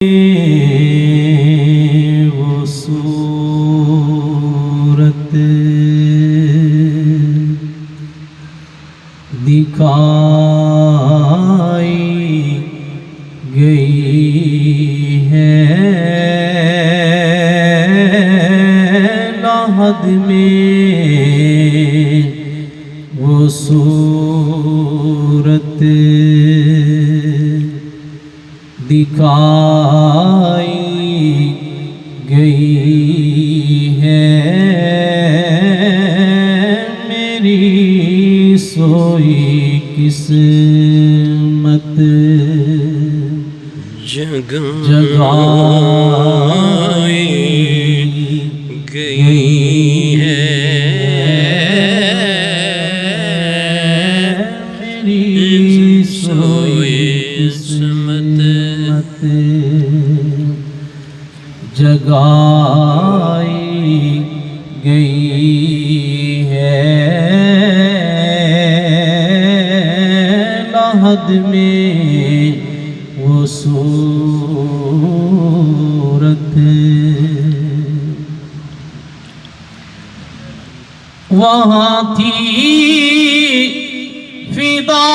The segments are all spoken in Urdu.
وہ صورت دکھائی گئی ہے لحد میں وہ صورت دکھائی گئی ہے میری سوئی قسمت جگائی گئی ہے میری سوئی قسمت جگائی گئی ہے لحد میں وہ صورت وہاں تھی فدا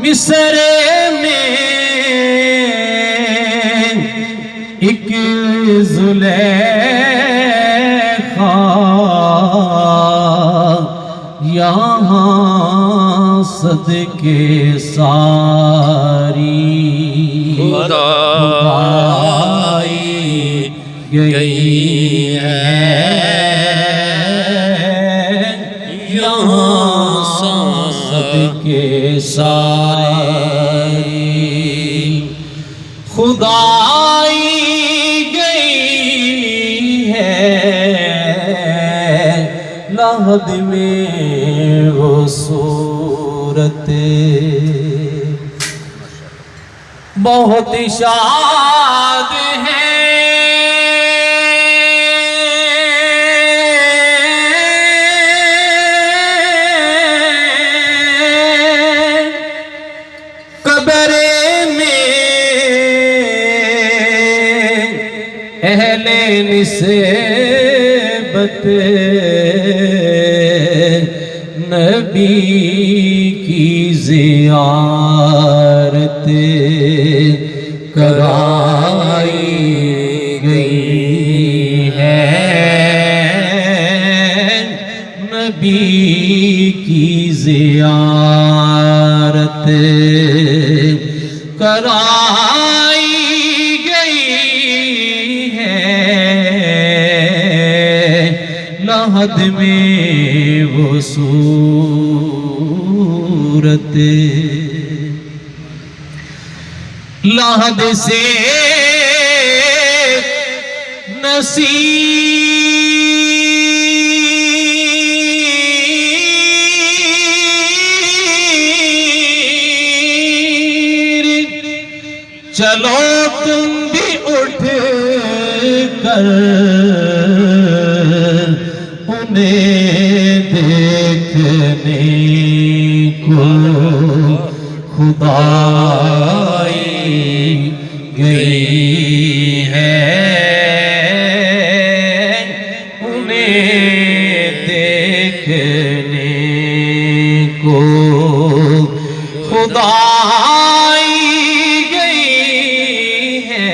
مصر میں ایک زلیخا یہاں صدقے ساری خدائی گئی ہے یہاں صدقے ساری خدائی گئی ہے لحد میں وہ صورت بہت شاد ہے اہل نسبت نبی کی زیارت کرائی گئی ہے نبی کی زیارت کرائی لحد میں وہ صورت لحد سے نصیر چلو تم بھی اٹھ کر دیکھنے کو خدائی گئی ہے انہیں دیکھنے کو خدائی گئی ہے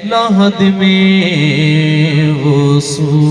لحد میں وہ صورت